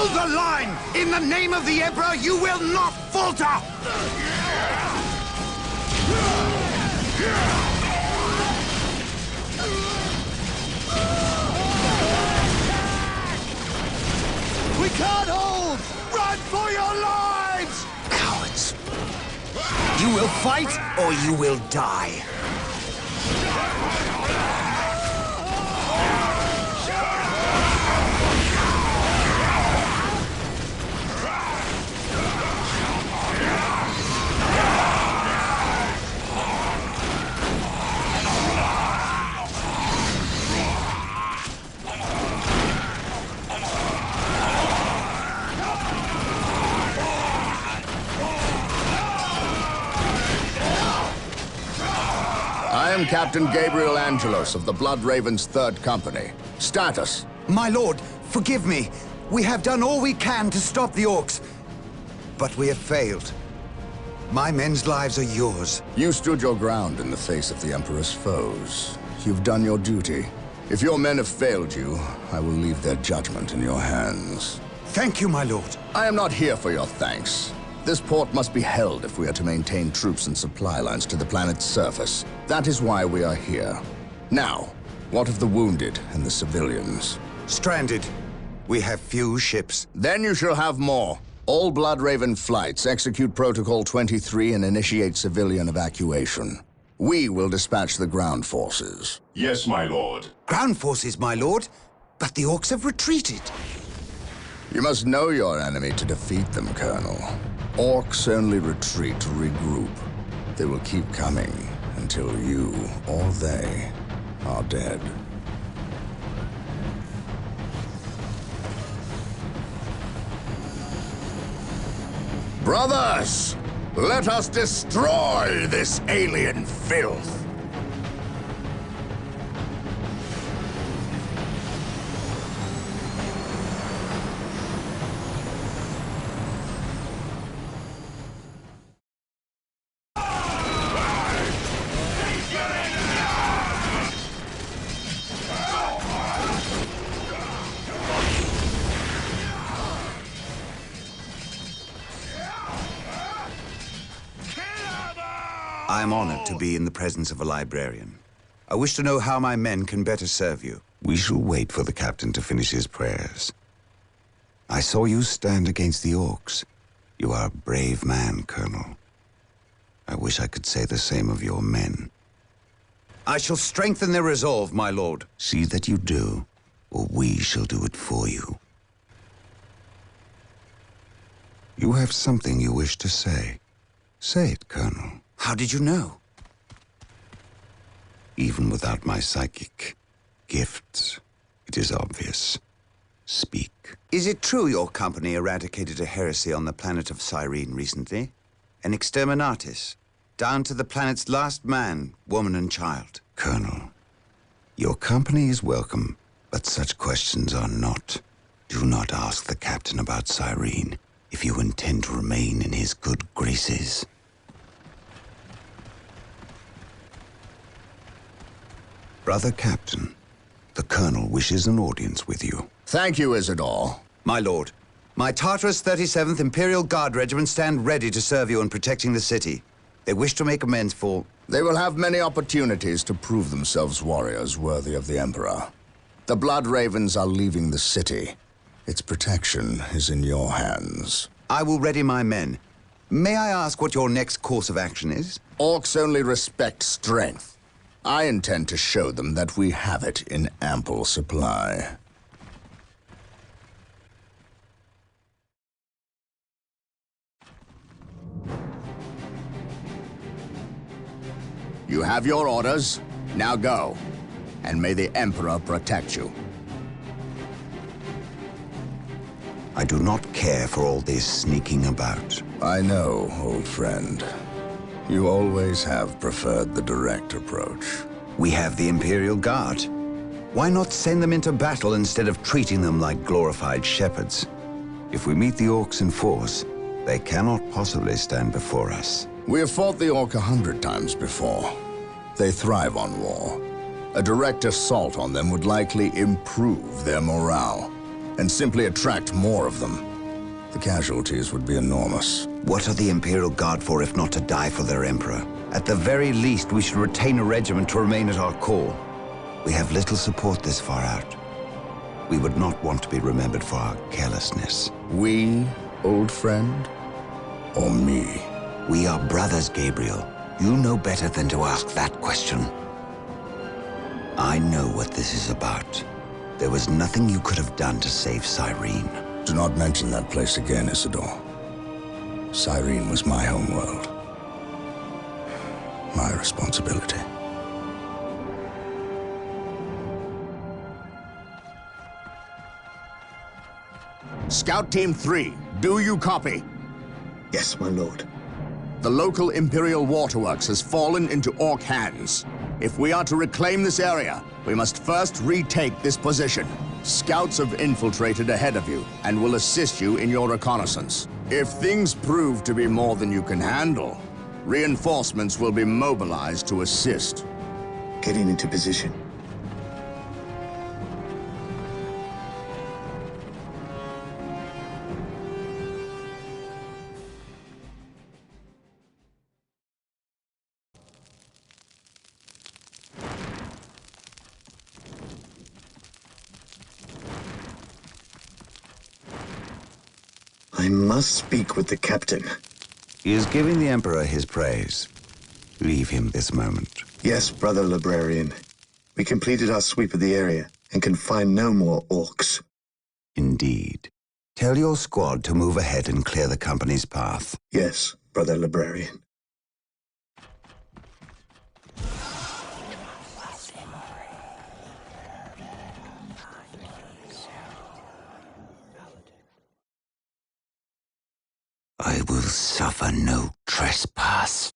Hold the line! In the name of the Emperor, you will not falter! We can't hold! Run for your lives! Cowards! You will fight, or you will die. I am Captain Gabriel Angelos of the Blood Ravens 3rd Company. Status? My lord, forgive me. We have done all we can to stop the orcs, but we have failed. My men's lives are yours. You stood your ground in the face of the Emperor's foes. You've done your duty. If your men have failed you, I will leave their judgment in your hands. Thank you, my lord. I am not here for your thanks. This port must be held if we are to maintain troops and supply lines to the planet's surface. That is why we are here. Now, what of the wounded and the civilians? Stranded. We have few ships. Then you shall have more. All Blood Raven flights execute Protocol 23 and initiate civilian evacuation. We will dispatch the ground forces. Yes, my lord. Ground forces, my lord. But the orcs have retreated. You must know your enemy to defeat them, Colonel. Orcs only retreat to regroup. They will keep coming until you or they are dead. Brothers, let us destroy this alien filth. I am honored to be in the presence of a librarian. I wish to know how my men can better serve you. We shall wait for the captain to finish his prayers. I saw you stand against the orcs. You are a brave man, Colonel. I wish I could say the same of your men. I shall strengthen their resolve, my lord. See that you do, or we shall do it for you. You have something you wish to say. Say it, Colonel. How did you know? Even without my psychic gifts, it is obvious. Speak. Is it true your company eradicated a heresy on the planet of Cyrene recently? An exterminatus, down to the planet's last man, woman, and child. Colonel, your company is welcome, but such questions are not. Do not ask the captain about Cyrene if you intend to remain in his good graces. Brother Captain, the Colonel wishes an audience with you. Thank you, Isidore. My lord, my Tartarus 37th Imperial Guard Regiment stand ready to serve you in protecting the city. They wish to make amends for... They will have many opportunities to prove themselves warriors worthy of the Emperor. The Blood Ravens are leaving the city. Its protection is in your hands. I will ready my men. May I ask what your next course of action is? Orcs only respect strength. I intend to show them that we have it in ample supply. You have your orders. Now go. And may the Emperor protect you. I do not care for all this sneaking about. I know, old friend. You always have preferred the direct approach. We have the Imperial Guard. Why not send them into battle instead of treating them like glorified shepherds? If we meet the orcs in force, they cannot possibly stand before us. We have fought the orc 100 times before. They thrive on war. A direct assault on them would likely improve their morale. and simply attract more of them. The casualties would be enormous. What are the Imperial Guard for if not to die for their Emperor? At the very least, we should retain a regiment to remain at our core. We have little support this far out. We would not want to be remembered for our carelessness. We, old friend? Or me? We are brothers, Gabriel. You know better than to ask that question. I know what this is about. There was nothing you could have done to save Cyrene. Do not mention that place again, Isidore. Cyrene was my homeworld. My responsibility. Scout Team 3, do you copy? Yes, my lord. The local Imperial waterworks has fallen into Orc hands. If we are to reclaim this area, we must first retake this position. Scouts have infiltrated ahead of you and will assist you in your reconnaissance. If things prove to be more than you can handle, reinforcements will be mobilized to assist. Getting into position. I must speak with the captain. He is giving the Emperor his praise. Leave him this moment. Yes, brother librarian. We completed our sweep of the area and can find no more orcs. Indeed. Tell your squad to move ahead and clear the company's path. Yes, brother librarian. I will suffer no trespass.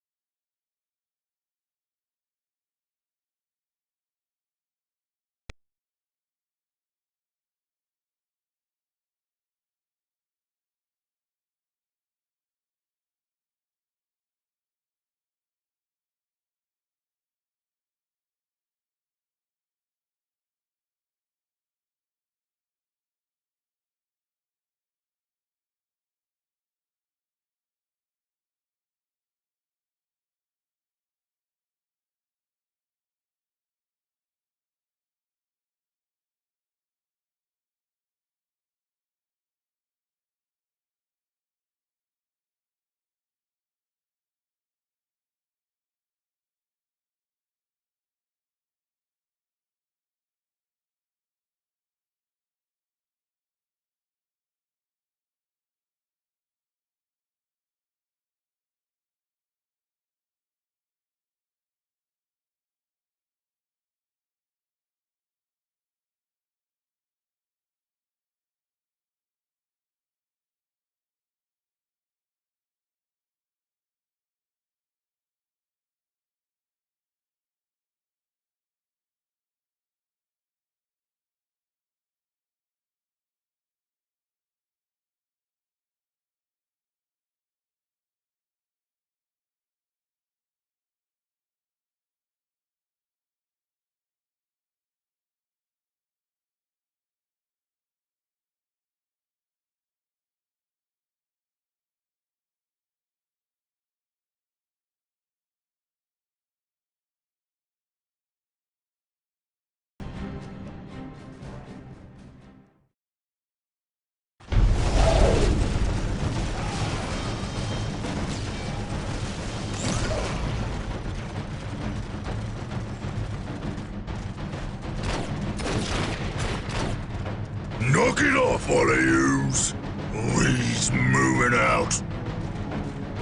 Knock it off, all of yous. We's moving out.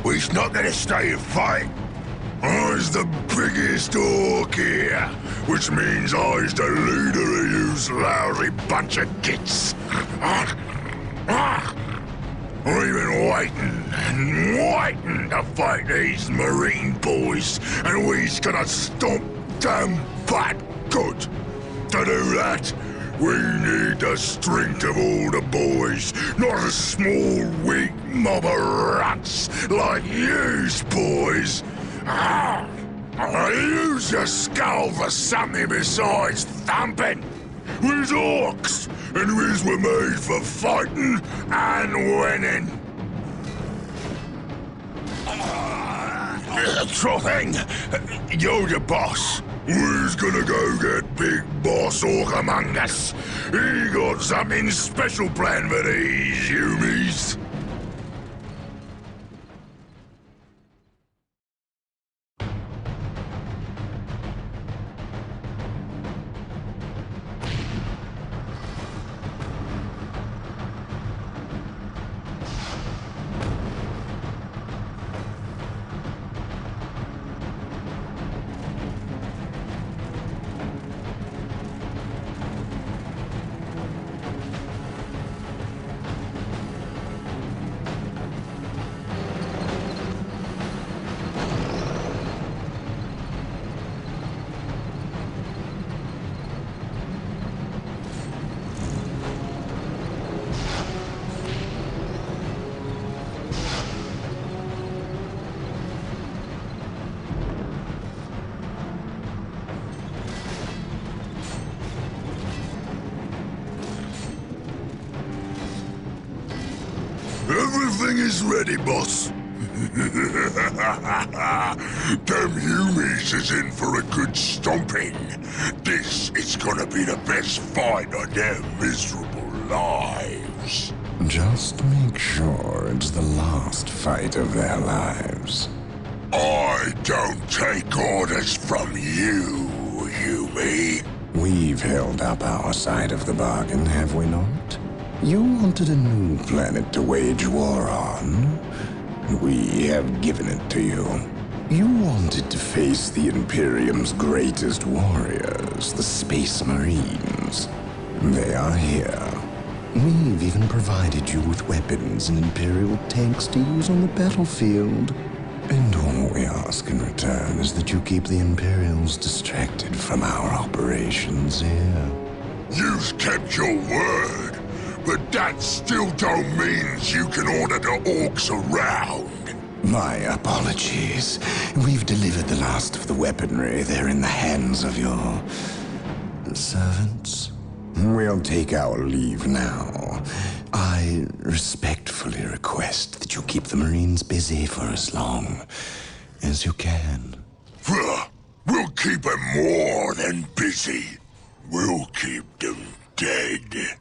We's not gonna stay and fight. I's the biggest orc here, which means I's the leader of yous lousy bunch of gits. We've been waiting and waiting to fight these Marine boys, and we's gonna stomp them bad good. To do that, we need the strength of all the boys, not a small, weak mob of rats like yous boys. Use your skull for something besides thumping. We's orcs, and we's were made for fighting and winning. Sure thing. You're the boss. We's gonna go get Big Boss Orc among us. He got something special planned for these humies. Everything is ready, boss. Them humies is in for a good stomping. This is gonna be the best fight of their miserable lives. Just make sure it's the last fight of their lives. I don't take orders from you, Humie. We've held up our side of the bargain, have we not? You wanted a new planet to wage war on. We have given it to you. You wanted to face the Imperium's greatest warriors, the Space Marines. They are here. We've even provided you with weapons and Imperial tanks to use on the battlefield. And all we ask in return is that you keep the Imperials distracted from our operations here. You've kept your word, but that still don't mean you can order the orcs around. My apologies. We've delivered the last of the weaponry. They're in the hands of your servants. We'll take our leave now. I respectfully request that you keep the Marines busy for as long as you can. We'll keep them more than busy. We'll keep them dead.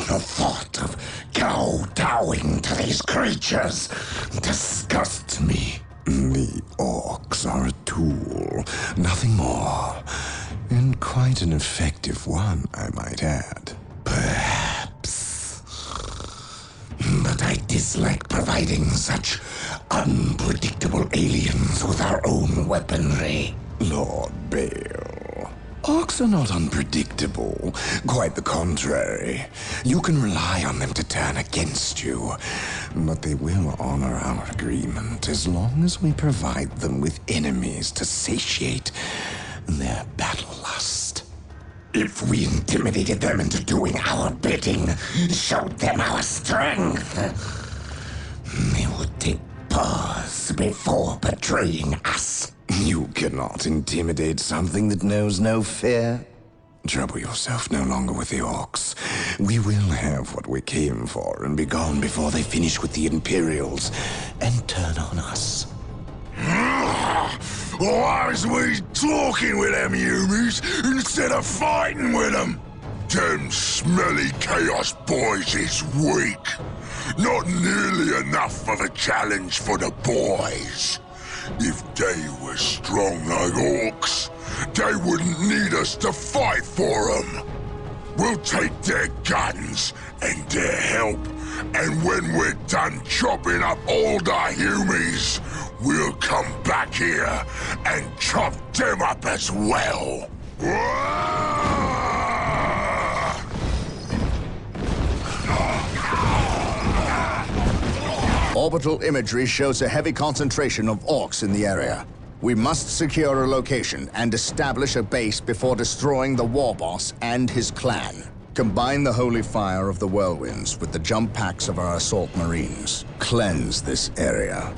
The thought of kowtowing to these creatures disgusts me. The orcs are a tool, nothing more. And quite an effective one, I might add. Perhaps. But I dislike providing such unpredictable aliens with our own weaponry. Lord Bale, orcs are not unpredictable. Quite the contrary. You can rely on them to turn against you. But they will honor our agreement as long as we provide them with enemies to satiate their battle lust. If we intimidated them into doing our bidding, showed them our strength, they would take pause before betraying us. You cannot intimidate something that knows no fear. Trouble yourself no longer with the orcs. We will have what we came for and be gone before they finish with the Imperials and turn on us. Why is we talking with them humies instead of fighting with them? Them smelly Chaos boys is weak. Not nearly enough of a challenge for the boys. If they were strong like orcs, they wouldn't need us to fight for them. We'll take their guns and their help, and when we're done chopping up all the humies, we'll come back here and chop them up as well. Orbital imagery shows a heavy concentration of orcs in the area. We must secure a location and establish a base before destroying the war boss and his clan. Combine the holy fire of the whirlwinds with the jump packs of our assault marines. Cleanse this area.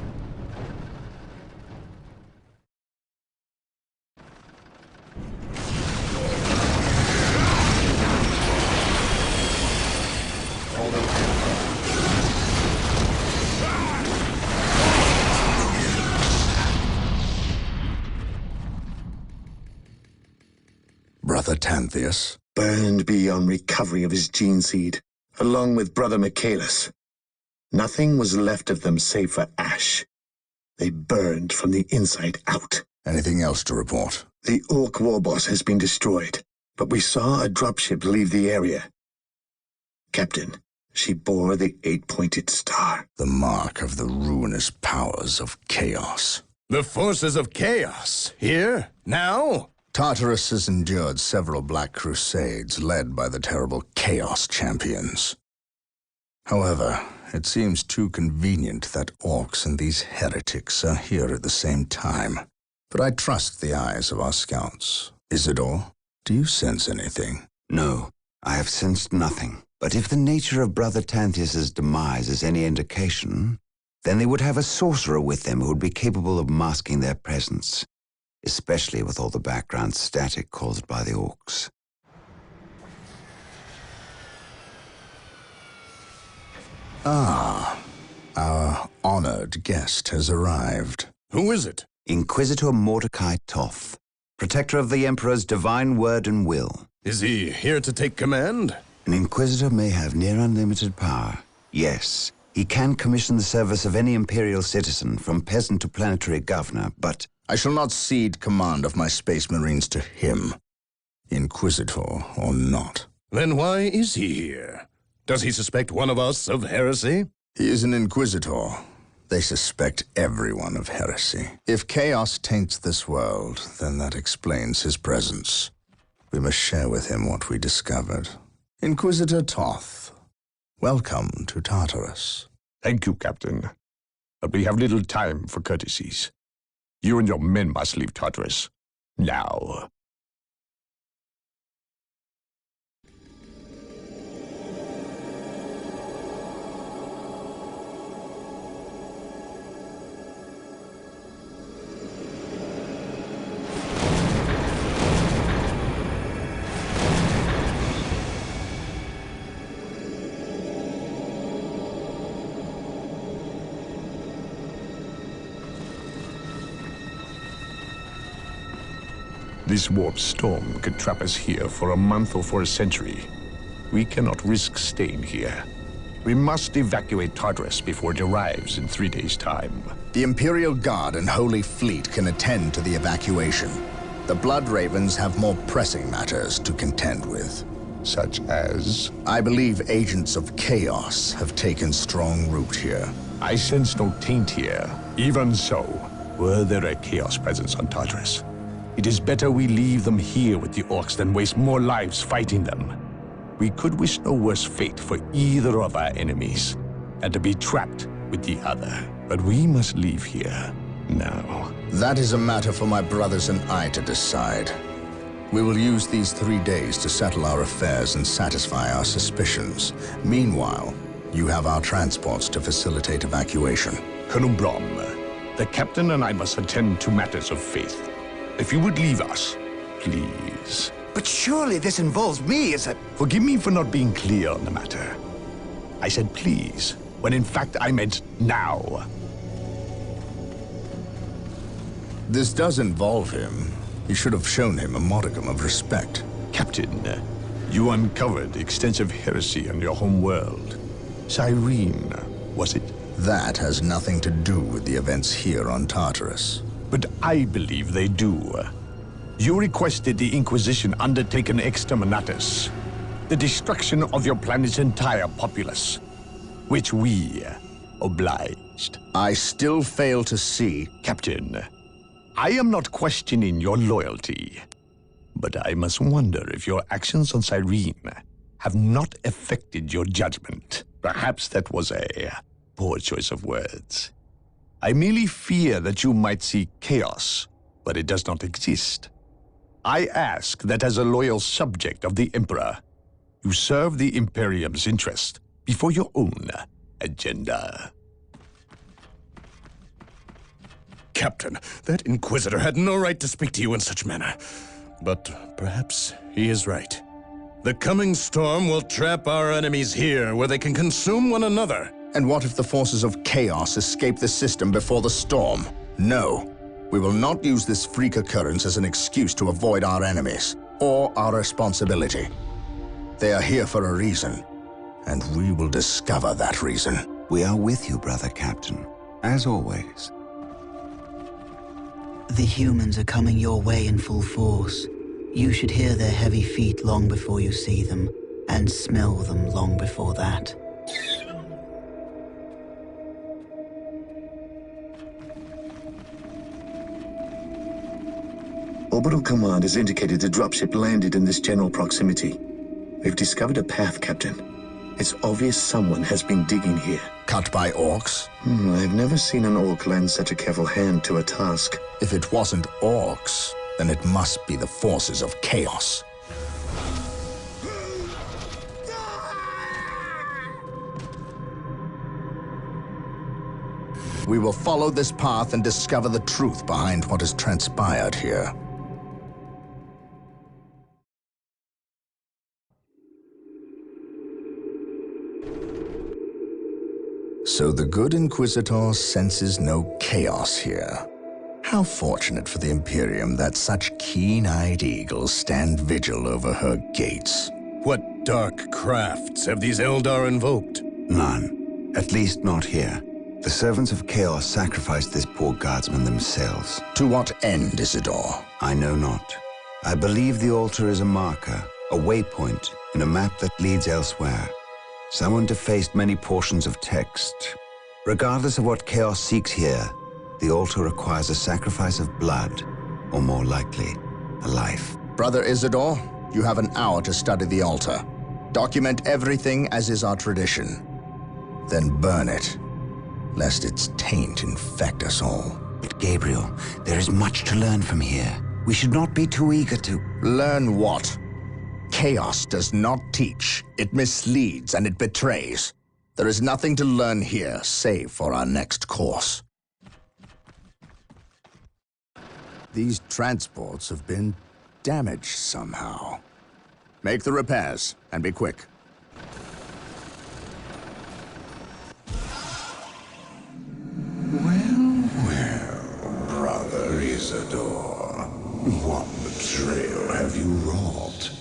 Brother Tanthius? Burned beyond recovery of his gene seed, along with Brother Michaelis. Nothing was left of them save for ash. They burned from the inside out. Anything else to report? The Orc warboss has been destroyed, but we saw a dropship leave the area. Captain, she bore the 8-pointed star. The mark of the ruinous powers of chaos. The forces of chaos? Here? Now? Tartarus has endured several Black Crusades led by the terrible Chaos Champions. However, it seems too convenient that orcs and these heretics are here at the same time. But I trust the eyes of our scouts. Isidore, do you sense anything? No, I have sensed nothing. But if the nature of Brother Tanthius' demise is any indication, then they would have a sorcerer with them who would be capable of masking their presence, especially with all the background static caused by the orcs. Ah, our honored guest has arrived. Who is it? Inquisitor Mordecai Toth, protector of the Emperor's divine word and will. Is he here to take command? An Inquisitor may have near unlimited power. Yes, he can commission the service of any Imperial citizen, from peasant to planetary governor, but... I shall not cede command of my Space Marines to him, Inquisitor or not. Then why is he here? Does he suspect one of us of heresy? He is an Inquisitor. They suspect everyone of heresy. If chaos taints this world, then that explains his presence. We must share with him what we discovered. Inquisitor Toth, welcome to Tartarus. Thank you, Captain. But we have little time for courtesies. You and your men must leave Tartarus. Now. This warp storm could trap us here for a month or for a century. We cannot risk staying here. We must evacuate Tartarus before it arrives in 3 days' time. The Imperial Guard and Holy Fleet can attend to the evacuation. The Blood Ravens have more pressing matters to contend with. Such as? I believe agents of chaos have taken strong root here. I sense no taint here. Even so, were there a chaos presence on Tartarus, it is better we leave them here with the orcs than waste more lives fighting them. We could wish no worse fate for either of our enemies, and to be trapped with the other. But we must leave here now. That is a matter for my brothers and I to decide. We will use these 3 days to settle our affairs and satisfy our suspicions. Meanwhile, you have our transports to facilitate evacuation. Colonel Brom, the captain and I must attend to matters of faith. If you would leave us, please. But surely this involves me as a... Forgive me for not being clear on the matter. I said please, when in fact I meant now. This does involve him. You should have shown him a modicum of respect. Captain, you uncovered extensive heresy on your home world. Cyrene, was it? That has nothing to do with the events here on Tartarus. But I believe they do. You requested the Inquisition undertake an exterminatus, the destruction of your planet's entire populace, which we obliged. I still fail to see... Captain, I am not questioning your loyalty, but I must wonder if your actions on Cyrene have not affected your judgment. Perhaps that was a poor choice of words. I merely fear that you might see chaos, but it does not exist. I ask that as a loyal subject of the Emperor, you serve the Imperium's interest before your own agenda. Captain, that Inquisitor had no right to speak to you in such manner. But perhaps he is right. The coming storm will trap our enemies here, where they can consume one another. And what if the forces of chaos escape the system before the storm? No. We will not use this freak occurrence as an excuse to avoid our enemies. or our responsibility. They are here for a reason, and we will discover that reason. We are with you, brother Captain, as always. The humans are coming your way in full force. You should hear their heavy feet long before you see them, and smell them long before that. Orbital Command has indicated the dropship landed in this general proximity. We've discovered a path, Captain. It's obvious someone has been digging here. Cut by orcs? I've never seen an orc lend such a careful hand to a task. If it wasn't orcs, then it must be the forces of chaos. We will follow this path and discover the truth behind what has transpired here. So the good Inquisitor senses no chaos here. How fortunate for the Imperium that such keen-eyed eagles stand vigil over her gates. What dark crafts have these Eldar invoked? None. At least not here. The servants of chaos sacrificed this poor guardsman themselves. To what end, Isidore? I know not. I believe the altar is a marker, a waypoint, in a map that leads elsewhere. Someone defaced many portions of text. Regardless of what chaos seeks here, the altar requires a sacrifice of blood, or more likely, a life. Brother Isidore, you have an hour to study the altar. Document everything as is our tradition. Then burn it, lest its taint infect us all. But Gabriel, there is much to learn from here. We should not be too eager to... Learn what? Chaos does not teach. It misleads and it betrays. There is nothing to learn here, save for our next course. These transports have been damaged somehow. Make the repairs, and be quick. Well, Brother Isidore, what betrayal have you wrought?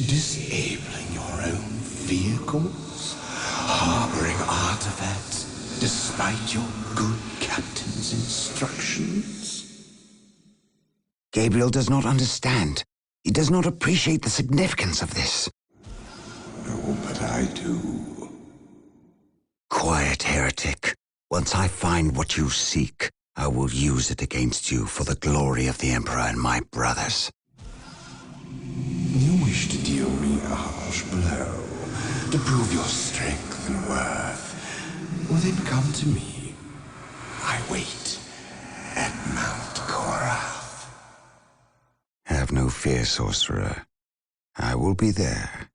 Disabling your own vehicles? Harboring artifacts despite your good captain's instructions? Gabriel does not understand. He does not appreciate the significance of this. Oh, but I do. Quiet, heretic. Once I find what you seek, I will use it against you for the glory of the Emperor and my brothers. You wish to deal me a harsh blow, to prove your strength and worth. Well, then come to me. I wait at Mount Korath. Have no fear, sorcerer. I will be there.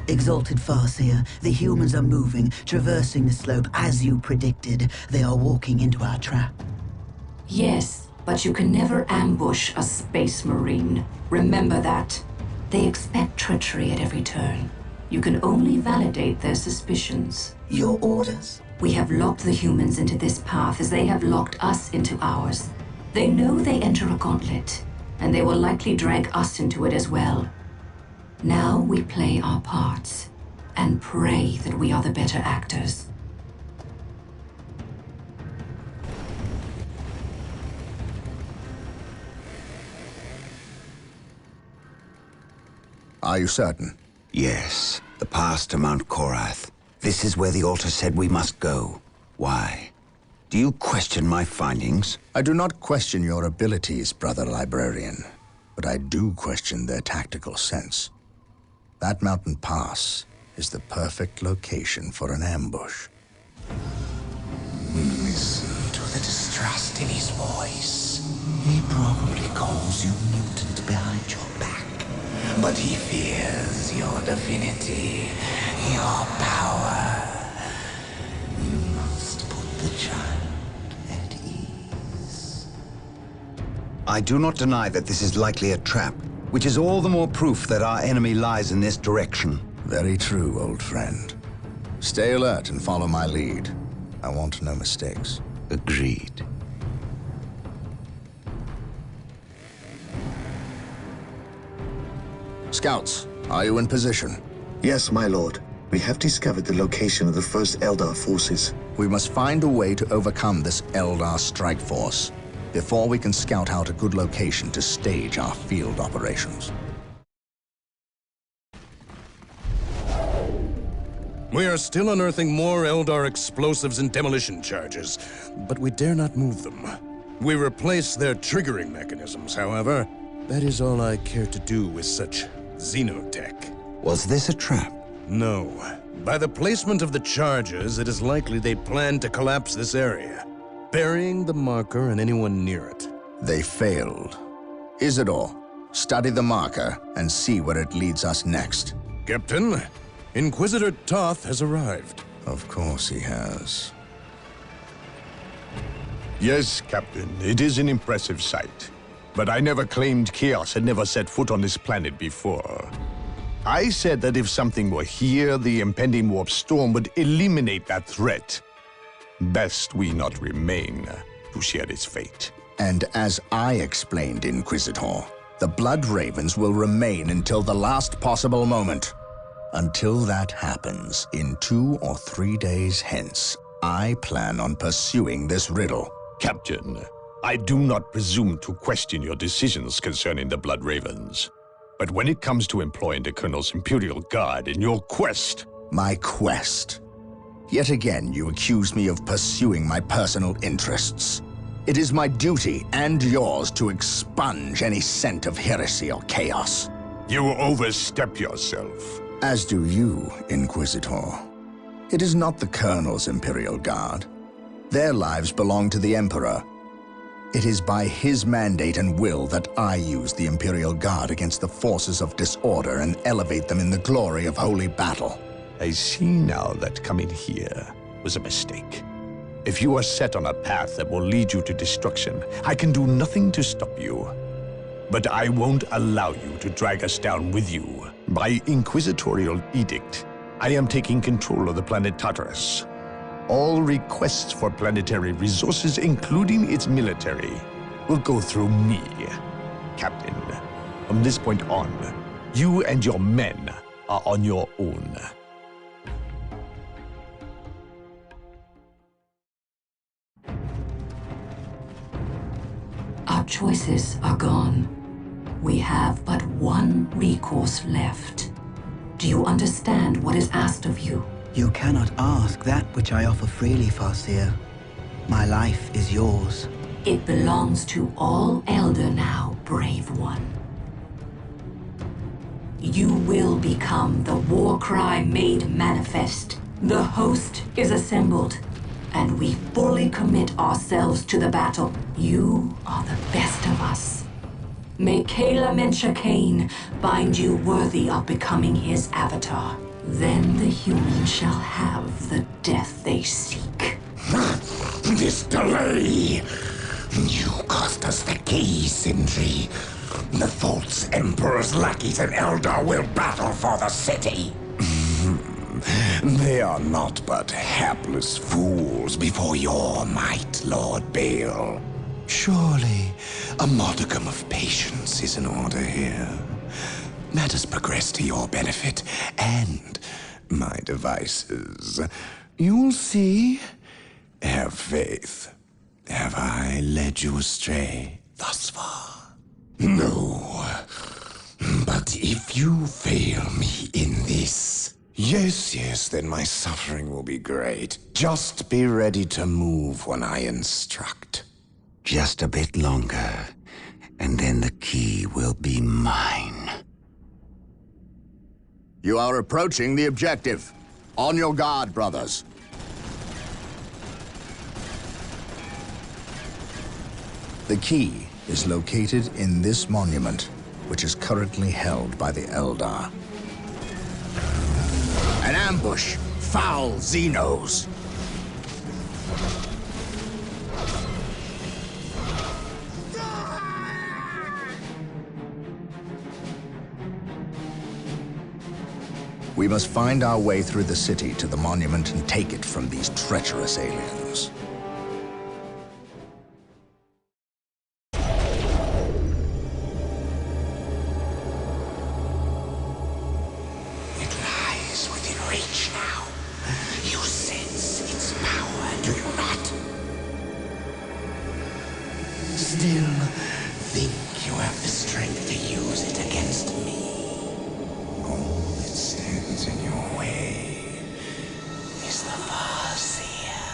Exalted Farseer, the humans are moving, traversing the slope as you predicted. They are walking into our trap. Yes, but you can never ambush a space marine. Remember that. They expect treachery at every turn. You can only validate their suspicions. Your orders? We have locked the humans into this path as they have locked us into ours. They know they enter a gauntlet, and they will likely drag us into it as well. Now we play our parts, and pray that we are the better actors. Are you certain? Yes, the path to Mount Korath. This is where the altar said we must go. Why? Do you question my findings? I do not question your abilities, Brother Librarian, but I do question their tactical sense. That mountain pass is the perfect location for an ambush. Listen to the distrust in his voice. He probably calls you mutant behind your back, but he fears your divinity, your power. You must put the child at ease. I do not deny that this is likely a trap. which is all the more proof that our enemy lies in this direction. Very true, old friend. Stay alert and follow my lead. I want no mistakes. Agreed. Scouts, are you in position? Yes, my lord. We have discovered the location of the first Eldar forces. We must find a way to overcome this Eldar strike force before we can scout out a good location to stage our field operations. We are still unearthing more Eldar explosives and demolition charges, but we dare not move them. We replace their triggering mechanisms, however. That is all I care to do with such xenotech. Was this a trap? No. By the placement of the charges, it is likely they plan to collapse this area, burying the marker and anyone near it. They failed. Isidore, study the marker and see where it leads us next. Captain, Inquisitor Toth has arrived. Of course he has. Yes, Captain, it is an impressive sight. But I never claimed Chaos had never set foot on this planet before. I said that if something were here, the impending warp storm would eliminate that threat. Best we not remain to share its fate. And as I explained, Inquisitor, the Blood Ravens will remain until the last possible moment. Until that happens, in 2 or 3 days hence, I plan on pursuing this riddle. Captain, I do not presume to question your decisions concerning the Blood Ravens. But when it comes to employing the Colonel's Imperial Guard in your quest... My quest? Yet again, you accuse me of pursuing my personal interests. It is my duty, and yours, to expunge any scent of heresy or chaos. You overstep yourself. As do you, Inquisitor. It is not the Colonel's Imperial Guard. Their lives belong to the Emperor. It is by his mandate and will that I use the Imperial Guard against the forces of disorder and elevate them in the glory of holy battle. I see now that coming here was a mistake. If you are set on a path that will lead you to destruction, I can do nothing to stop you. But I won't allow you to drag us down with you. By inquisitorial edict, I am taking control of the planet Tartarus. All requests for planetary resources, including its military, will go through me. Captain, from this point on, you and your men are on your own. Our choices are gone. We have but one recourse left. Do you understand what is asked of you? You cannot ask that which I offer freely, Farseer. My life is yours. It belongs to all Elder now, brave one. You will become the war cry made manifest. The host is assembled, and we fully commit ourselves to the battle. You are the best of us. May Kayla Menshakane find you worthy of becoming his avatar. Then the humans shall have the death they seek. This delay! You cost us the key, Sindri. The false Emperor's lackeys and Eldar will battle for the city. They are not but hapless fools before your might, Lord Bale. Surely, a modicum of patience is in order here. Let us progress to your benefit and my devices. You'll see. Have faith. Have I led you astray thus far? No. But if you fail me in this... Yes, then my suffering will be great. Just be ready to move when I instruct. Just a bit longer, and then the key will be mine. You are approaching the objective. On your guard, brothers. The key is located in this monument, which is currently held by the Eldar. An ambush! Foul Xenos! We must find our way through the city to the monument and take it from these treacherous aliens. It lies within reach now. You sense its power, do you not? Still, think you have the strength to use it against me. All that stands in your way is the Farseer.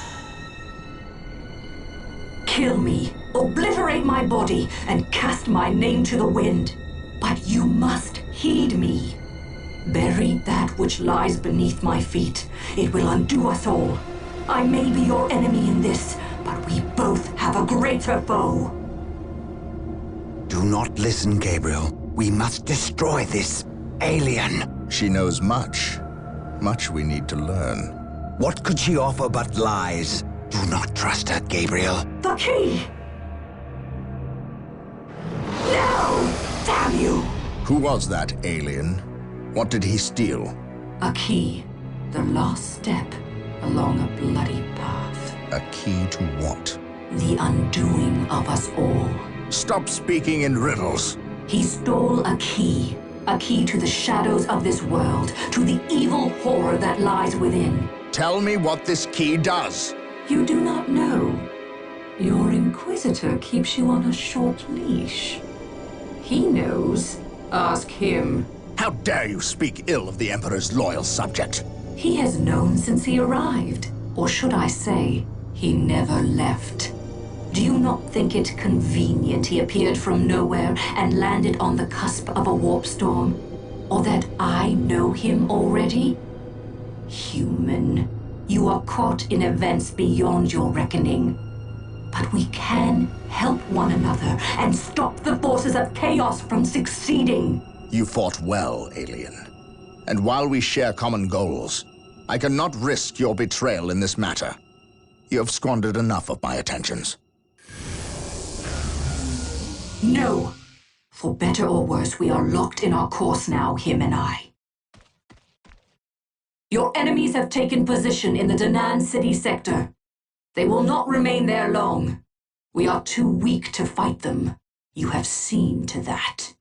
Kill me, obliterate my body, and cast my name to the wind. But you must heed me. Bury that which lies beneath my feet. It will undo us all. I may be your enemy in this, but we both have a greater foe. Do not listen, Gabriel. We must destroy this alien. She knows much. Much we need to learn. What could she offer but lies? Do not trust her, Gabriel. The key! No! Damn you! Who was that alien? What did he steal? A key. The last step along a bloody path. A key to what? The undoing of us all. Stop speaking in riddles. He stole a key. A key to the shadows of this world, to the evil horror that lies within. Tell me what this key does. You do not know. Your Inquisitor keeps you on a short leash. He knows. Ask him. How dare you speak ill of the Emperor's loyal subject? He has known since he arrived. Or should I say, he never left. Do you not think it convenient he appeared from nowhere and landed on the cusp of a warp storm? Or that I know him already? Human, you are caught in events beyond your reckoning. But we can help one another and stop the forces of chaos from succeeding. You fought well, alien. And while we share common goals, I cannot risk your betrayal in this matter. You have squandered enough of my attentions. No. For better or worse, we are locked in our course now, him and I. Your enemies have taken position in the Danan City sector. They will not remain there long. We are too weak to fight them. You have seen to that.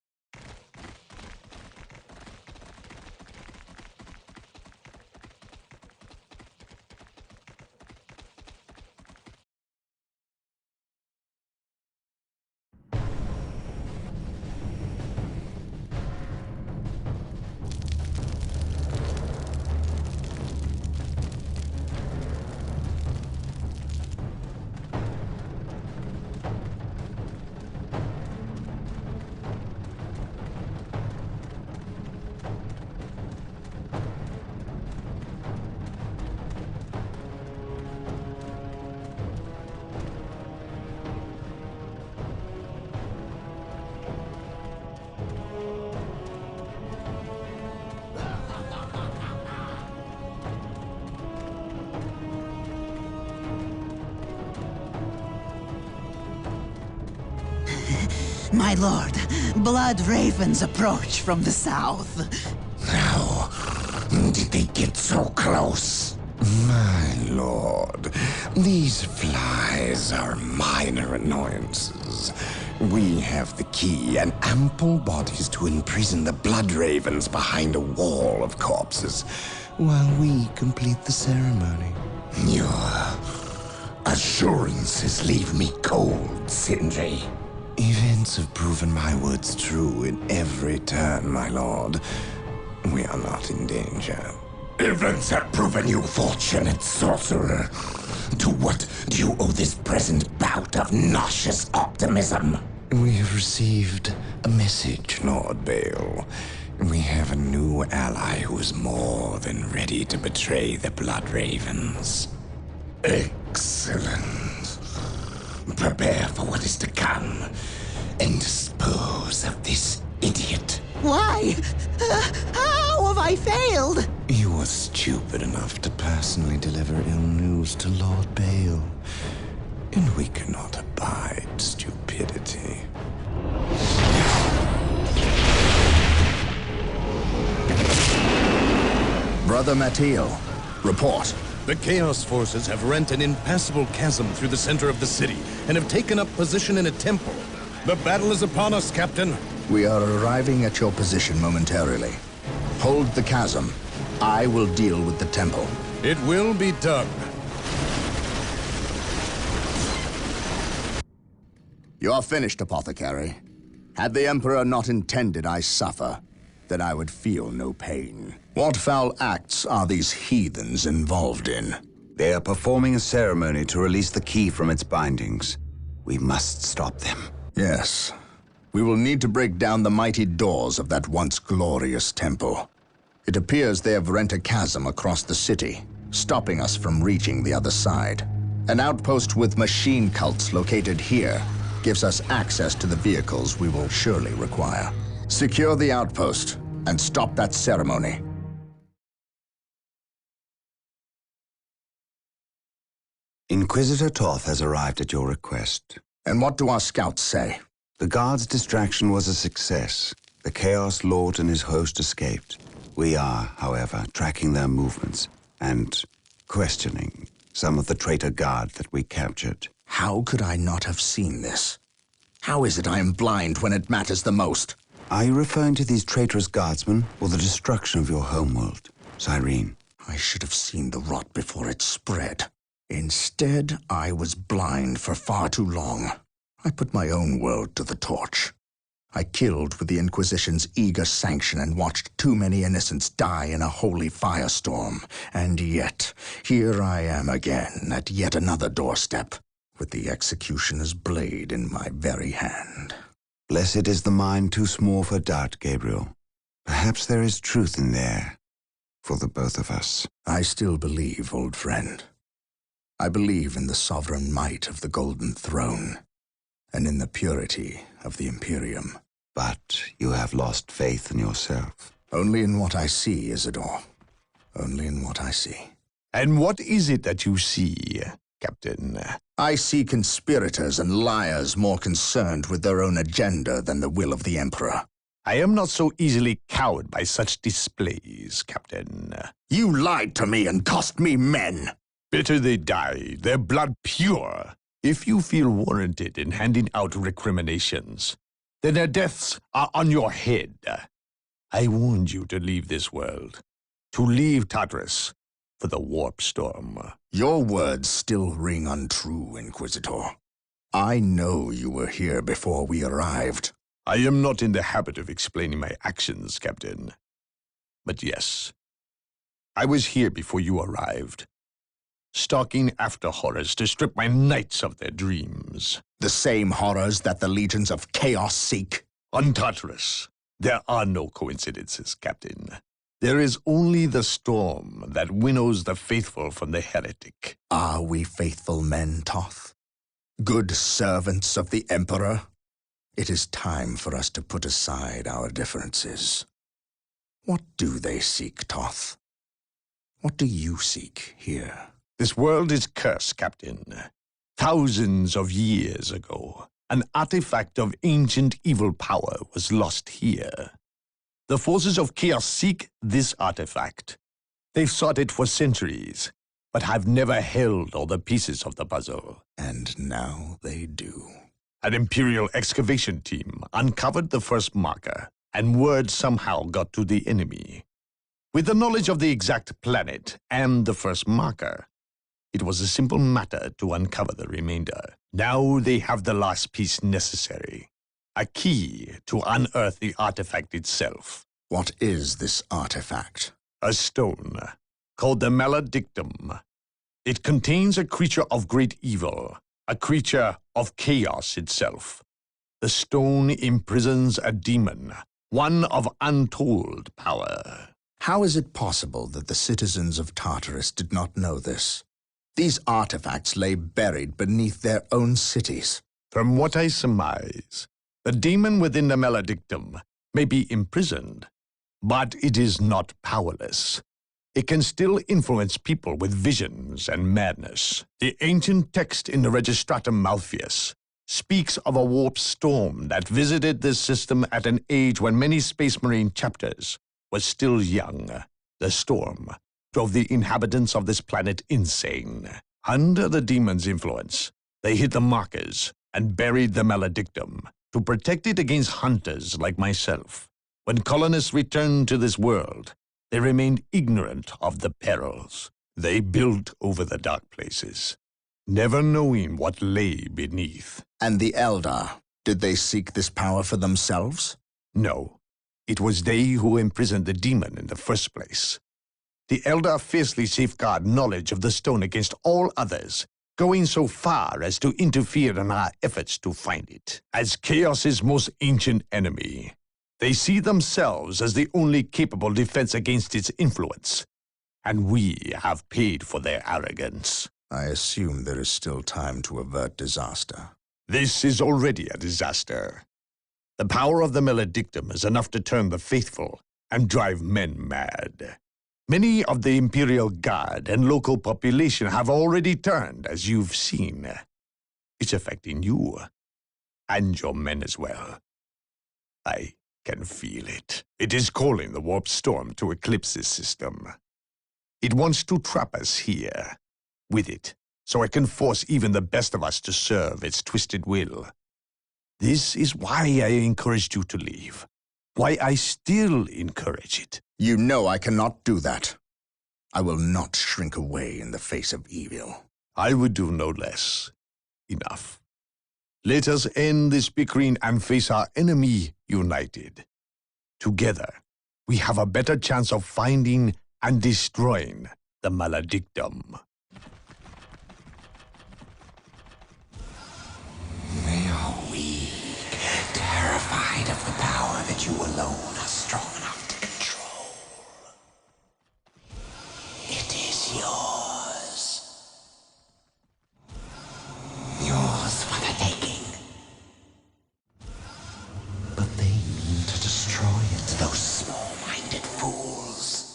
My lord, blood ravens approach from the south. How did they get so close? My lord, these flies are minor annoyances. We have the key and ample bodies to imprison the blood ravens behind a wall of corpses, while we complete the ceremony. Your assurances leave me cold, Sindri. Events have proven my words true in every turn, my lord. We are not in danger. Events have proven you fortunate, sorcerer. To what do you owe this present bout of nauseous optimism? We have received a message, Lord Bale. We have a new ally who is more than ready to betray the Blood Ravens. Excellent. Prepare for what is to come, and dispose of this idiot. Why? How have I failed? You were stupid enough to personally deliver ill news to Lord Bale, and we cannot abide stupidity. Brother Mateo, report. The Chaos Forces have rent an impassable chasm through the center of the city and have taken up position in a temple. The battle is upon us, Captain. We are arriving at your position momentarily. Hold the chasm. I will deal with the temple. It will be done. You are finished, Apothecary. Had the Emperor not intended I suffer, then I would feel no pain. What foul acts are these heathens involved in? They are performing a ceremony to release the key from its bindings. We must stop them. Yes. We will need to break down the mighty doors of that once glorious temple. It appears they have rent a chasm across the city, stopping us from reaching the other side. An outpost with machine cults located here gives us access to the vehicles we will surely require. Secure the outpost and stop that ceremony. Inquisitor Toth has arrived at your request. And what do our scouts say? The guard's distraction was a success. The Chaos Lord and his host escaped. We are, however, tracking their movements and questioning some of the traitor guard that we captured. How could I not have seen this? How is it I am blind when it matters the most? Are you referring to these traitorous guardsmen or the destruction of your homeworld, Cyrene? I should have seen the rot before it spread. Instead, I was blind for far too long. I put my own world to the torch. I killed with the Inquisition's eager sanction and watched too many innocents die in a holy firestorm. And yet, here I am again at yet another doorstep, with the executioner's blade in my very hand. Blessed is the mind too small for doubt, Gabriel. Perhaps there is truth in there, for the both of us. I still believe, old friend. I believe in the sovereign might of the Golden Throne, and in the purity of the Imperium. But you have lost faith in yourself. Only in what I see, Isidore. Only in what I see. And what is it that you see, Captain? I see conspirators and liars more concerned with their own agenda than the will of the Emperor. I am not so easily cowed by such displays, Captain. You lied to me and cost me men. Better they die, their blood pure. If you feel warranted in handing out recriminations, then their deaths are on your head. I warned you to leave this world, to leave Tartarus for the warp storm. Your words still ring untrue, Inquisitor. I know you were here before we arrived. I am not in the habit of explaining my actions, Captain. But yes, I was here before you arrived, stalking after horrors to strip my knights of their dreams. The same horrors that the legions of chaos seek. On Tartarus, there are no coincidences, Captain. There is only the storm that winnows the faithful from the heretic. Are we faithful men, Toth? Good servants of the Emperor? It is time for us to put aside our differences. What do they seek, Toth? What do you seek here? This world is cursed, Captain. Thousands of years ago, an artifact of ancient evil power was lost here. The forces of chaos seek this artifact. They've sought it for centuries, but have never held all the pieces of the puzzle. And now they do. An Imperial excavation team uncovered the first marker, and word somehow got to the enemy. With the knowledge of the exact planet and the first marker, it was a simple matter to uncover the remainder. Now they have the last piece necessary, a key to unearth the artifact itself. What is this artifact? A stone, called the Maledictum. It contains a creature of great evil, a creature of chaos itself. The stone imprisons a demon, one of untold power. How is it possible that the citizens of Tartarus did not know this? These artifacts lay buried beneath their own cities. From what I surmise, the demon within the Maledictum may be imprisoned, but it is not powerless. It can still influence people with visions and madness. The ancient text in the Registratum Malpheus speaks of a warp storm that visited this system at an age when many Space Marine chapters were still young. The storm drove the inhabitants of this planet insane. Under the demon's influence, they hid the markers and buried the maledictum to protect it against hunters like myself. When colonists returned to this world, they remained ignorant of the perils. They built over the dark places, never knowing what lay beneath. And the Eldar, did they seek this power for themselves? No, it was they who imprisoned the demon in the first place. The Eldar fiercely safeguard knowledge of the stone against all others, going so far as to interfere in our efforts to find it. As Chaos's most ancient enemy, they see themselves as the only capable defense against its influence, and we have paid for their arrogance. I assume there is still time to avert disaster. This is already a disaster. The power of the maledictum is enough to turn the faithful and drive men mad. Many of the Imperial Guard and local population have already turned, as you've seen. It's affecting you, and your men as well. I can feel it. It is calling the warp storm to eclipse this system. It wants to trap us here, with it, so it can force even the best of us to serve its twisted will. This is why I encouraged you to leave. Why I still encourage it. You know I cannot do that. I will not shrink away in the face of evil. I would do no less. Enough. Let us end this bickering and face our enemy united. Together, we have a better chance of finding and destroying the maledictum. They are weak, terrified of the power that you alone are strong enough to control. It is yours. Yours for the taking. But they mean to destroy it, those small-minded fools.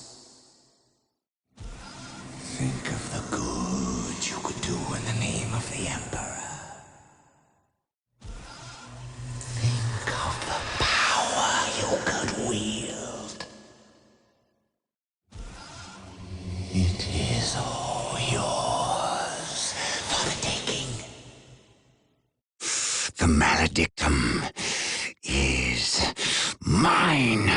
Think of the good you could do in the name of the Emperor. Think of the power you could wield. It is all yours for the taking. The maledictum is mine.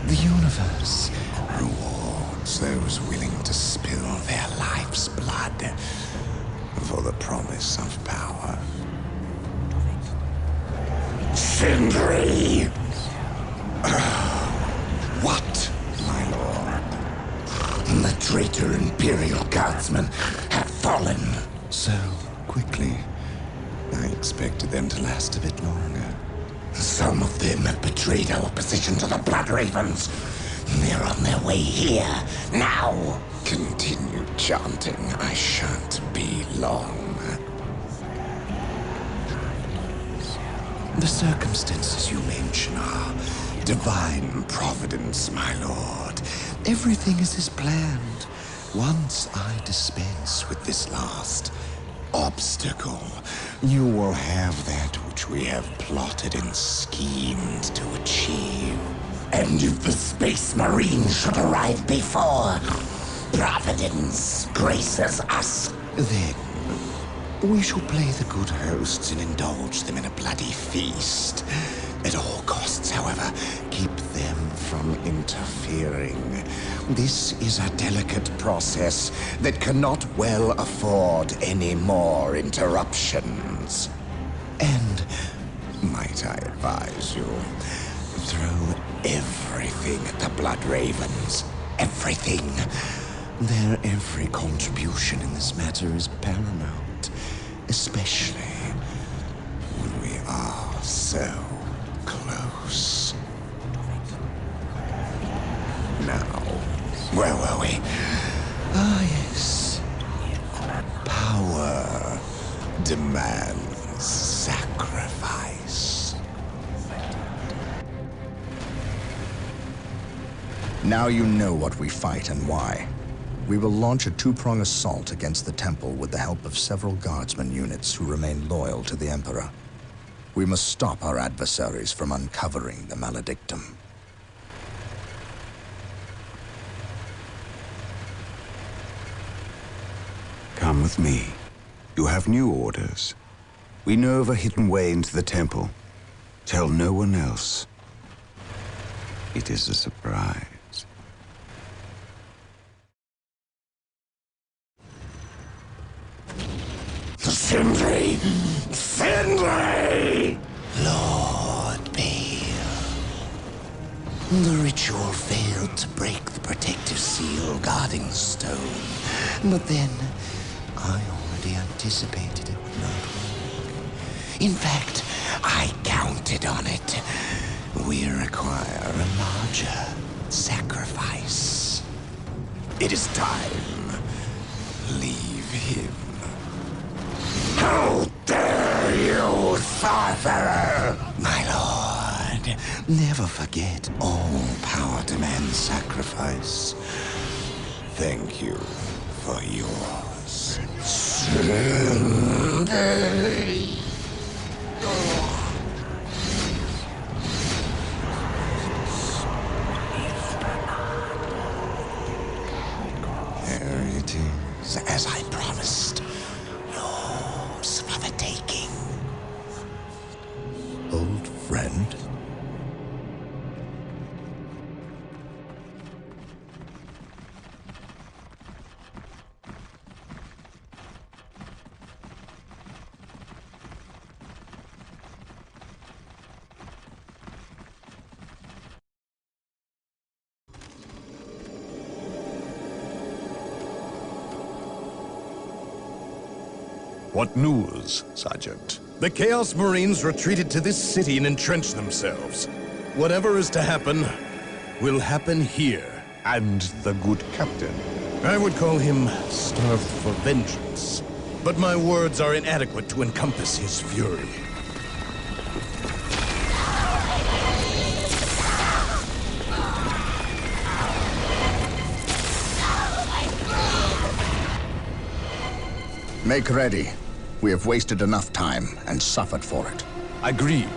The universe rewards those willing to spill their life's blood for the promise of power. Sindri! What, my lord? The traitor Imperial Guardsmen have fallen. So quickly. I expected them to last a bit longer. Some of them have betrayed our position to the Blood Ravens. They're on their way here, now. Continue chanting. I shan't be long. The circumstances you mention are divine providence, my lord. Everything is as planned. Once I dispense with this last obstacle, you will have that which we have plotted and schemed to achieve. And if the Space Marine should arrive before Providence graces us, then we shall play the good hosts and indulge them in a bloody feast. At all costs, however, keep them from interfering. This is a delicate process that cannot well afford any more interruptions. And, might I advise you, throw everything at the Blood Ravens. Everything. Their every contribution in this matter is paramount, especially when we are so close. Now, where were we? Ah, yes. Power. demands sacrifice. Now you know what we fight and why. We will launch a two-prong assault against the temple with the help of several guardsman units who remain loyal to the Emperor. We must stop our adversaries from uncovering the maledictum. Come with me. You have new orders. We know of a hidden way into the temple. Tell no one else. It is a surprise. Sindri! Sindri! Lord Bale. The ritual failed to break the protective seal guarding the stone. But then, I already anticipated it would not work. In fact, I counted on it. We require a larger sacrifice. It is time. Leave him. How dare you, sorcerer! My lord, never forget all power demands sacrifice. Thank you for yours. There it is, as I promised. Yours for the taking. Old friend? What news, Sergeant? The Chaos Marines retreated to this city and entrenched themselves. Whatever is to happen, will happen here. And the good captain? I would call him starved for vengeance. But my words are inadequate to encompass his fury. Make ready. We have wasted enough time and suffered for it. Agreed.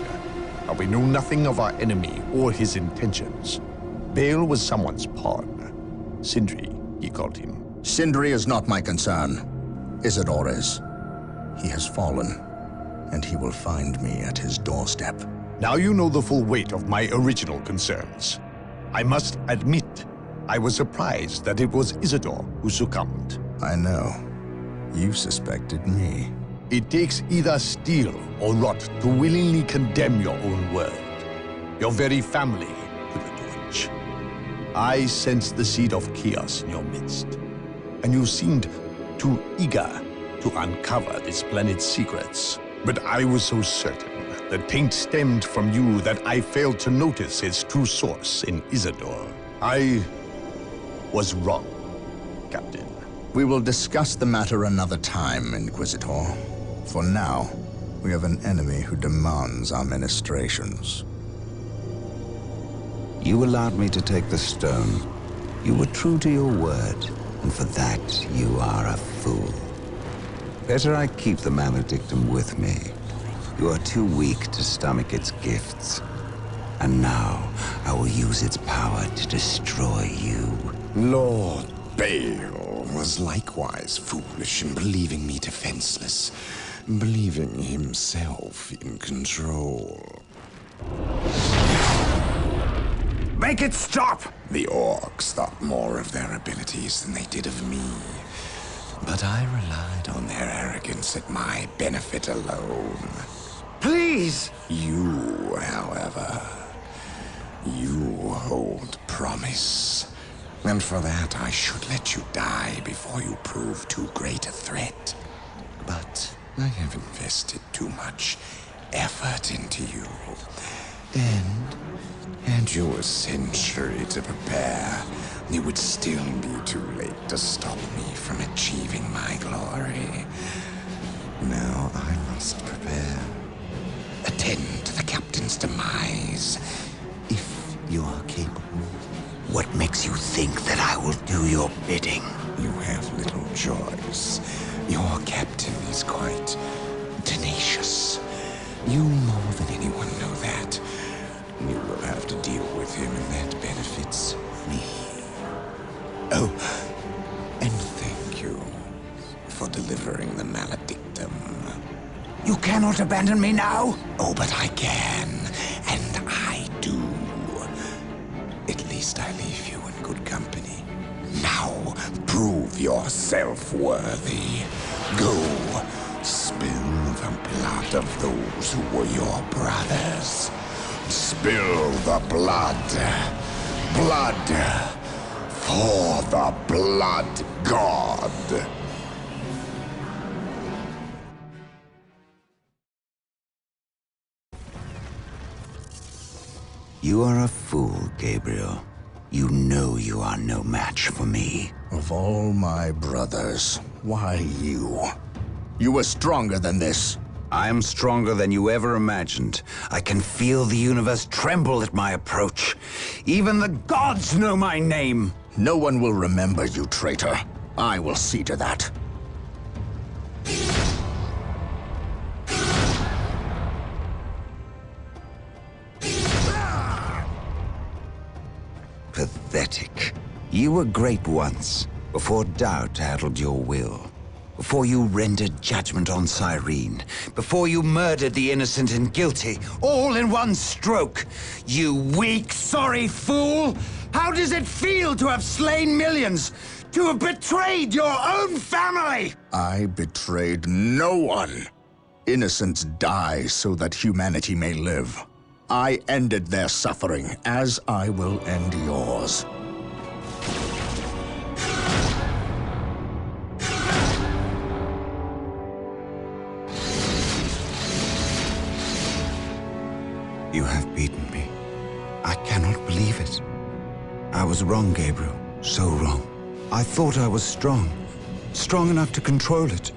But we know nothing of our enemy or his intentions. Bale was someone's pawn. Sindri, he called him. Sindri is not my concern. Isidore is. He has fallen, and he will find me at his doorstep. Now you know the full weight of my original concerns. I must admit, I was surprised that it was Isidore who succumbed. I know. You suspected me. It takes either steel or rot to willingly condemn your own world. Your very family couldn't do it. I sensed the seed of chaos in your midst, and you seemed too eager to uncover this planet's secrets. But I was so certain the taint stemmed from you that I failed to notice its true source in Isidore. I was wrong, Captain. We will discuss the matter another time, Inquisitor. For now, we have an enemy who demands our ministrations. You allowed me to take the stone. You were true to your word, and for that you are a fool. Better I keep the maledictum with me. You are too weak to stomach its gifts. And now, I will use its power to destroy you. Lord Bale was likewise foolish in believing me defenseless, believing himself in control. Make it stop! The orcs thought more of their abilities than they did of me. But I relied on their arrogance at my benefit alone. Please! You, however, you hold promise. And for that, I should let you die before you prove too great a threat. But I have invested too much effort into you. And had you a century to prepare, it would still be too late to stop me from achieving my glory. Now I must prepare. Attend to the captain's demise, if you are capable. What makes you think that I will do your bidding? You have little choice. Your captain is quite tenacious. You more than anyone know that. You will have to deal with him, and that benefits me. Oh, and thank you for delivering the maledictum. You cannot abandon me now? Oh, but I can, and I do. At least I leave you in good company. Now, prove yourself worthy. Go, spill the blood of those who were your brothers. Spill the blood. Blood for the blood god. You are a fool, Gabriel. You know you are no match for me. Of all my brothers, why you? You were stronger than this. I am stronger than you ever imagined. I can feel the universe tremble at my approach. Even the gods know my name. No one will remember you, traitor. I will see to that. Pathetic. You were great once, before doubt addled your will. Before you rendered judgment on Cyrene. Before you murdered the innocent and guilty, all in one stroke. You weak, sorry fool! How does it feel to have slain millions? To have betrayed your own family? I betrayed no one. Innocents die so that humanity may live. I ended their suffering, as I will end yours. You have beaten me. I cannot believe it. I was wrong, Gabriel. So wrong. I thought I was strong. Strong enough to control it.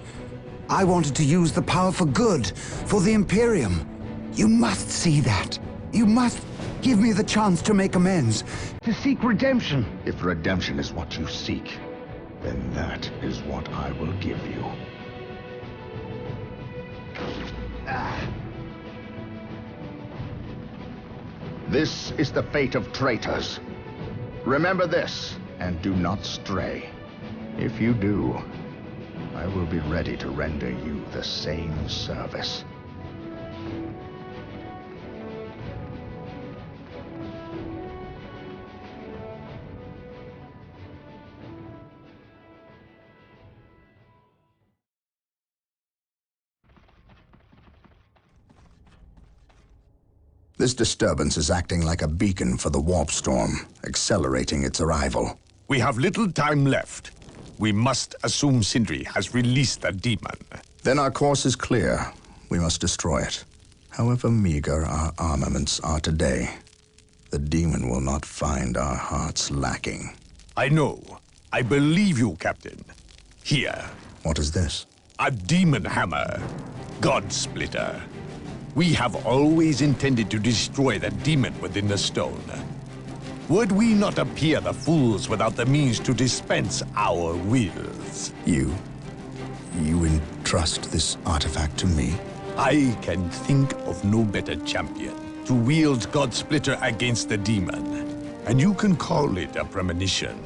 I wanted to use the power for good, for the Imperium. You must see that. You must give me the chance to make amends, to seek redemption. If redemption is what you seek, then that is what I will give you. This is the fate of traitors. Remember this, and do not stray. If you do, I will be ready to render you the same service. This disturbance is acting like a beacon for the warp storm, accelerating its arrival. We have little time left. We must assume Sindri has released the demon. Then our course is clear. We must destroy it. However meager our armaments are today, the demon will not find our hearts lacking. I know. I believe you, Captain. Here. What is this? A demon hammer. God Splitter. We have always intended to destroy the demon within the stone. Would we not appear the fools without the means to dispense our wills? You entrust this artifact to me? I can think of no better champion to wield God Splitter against the demon. And you can call it a premonition.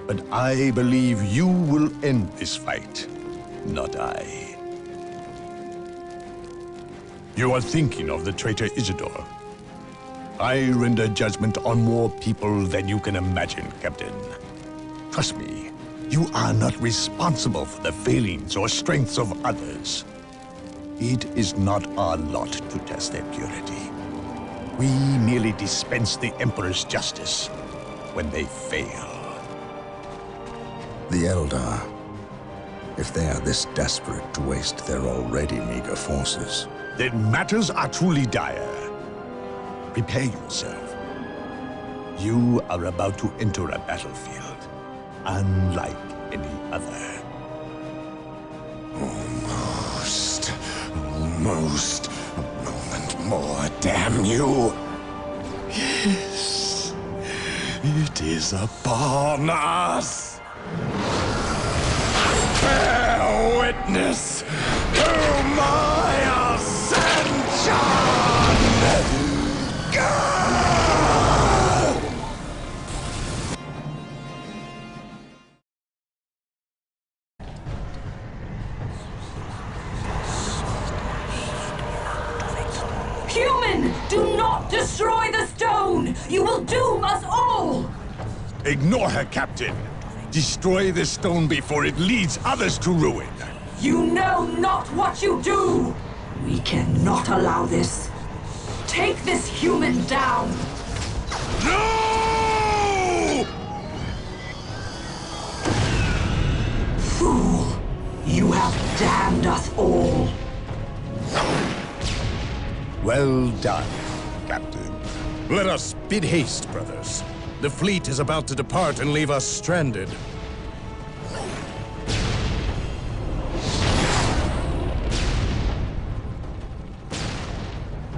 But I believe you will end this fight, not I. You are thinking of the traitor Isidore. I render judgment on more people than you can imagine, Captain. Trust me, you are not responsible for the failings or strengths of others. It is not our lot to test their purity. We merely dispense the Emperor's justice when they fail. The Eldar, if they are this desperate to waste their already meager forces, then matters are truly dire. Prepare yourself. You are about to enter a battlefield, unlike any other. Almost. Almost. A moment more, damn you. Yes. It is upon us. Bear witness to my ascension! Human! Do not destroy the stone! You will doom us all! Ignore her, Captain. Destroy the stone before it leads others to ruin. You know not what you do! We cannot allow this. Take this human down! No! Fool! You have damned us all! Well done, Captain. Let us bid haste, brothers. The fleet is about to depart and leave us stranded.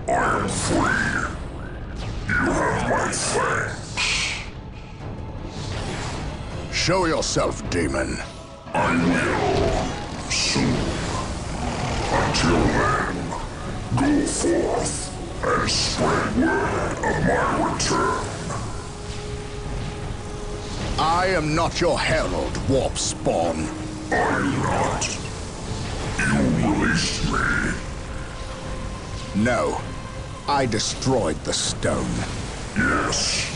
I am free. You have my thanks. Show yourself, demon. I will. Soon. Until then, go forth and spread word of my return. I am not your herald, warp spawn. I'm not. You released me. No. I destroyed the stone. Yes.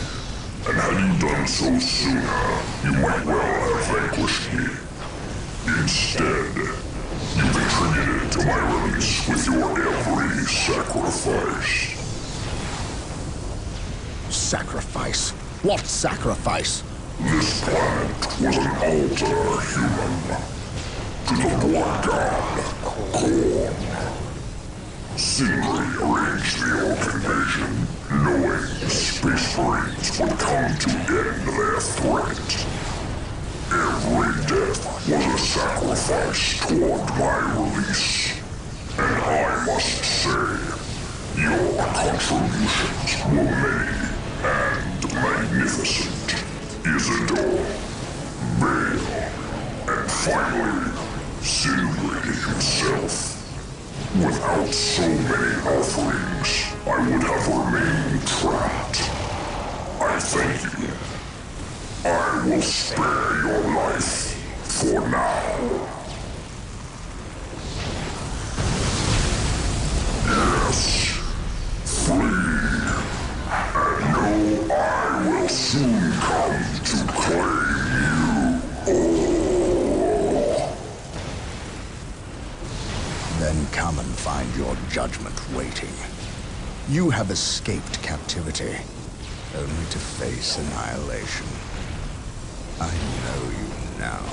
And had you done so sooner, you might well have vanquished me. Instead, you contributed to my release with your every sacrifice. Sacrifice? What sacrifice? This planet was an altar, human. To the war god, Korn. Sindri arranged the Orc invasion, knowing the Space Marines would come to end their threat. Every death was a sacrifice toward my release. And I must say, your contributions were many and magnificent. Isidore, Bale, and finally, Sindri himself. Without so many offerings, I would have remained trapped. I thank you. I will spare your life for now. Yes, flee, and know I will soon come to claim you all. Then come and find your judgment waiting. You have escaped captivity, only to face annihilation. I know you now.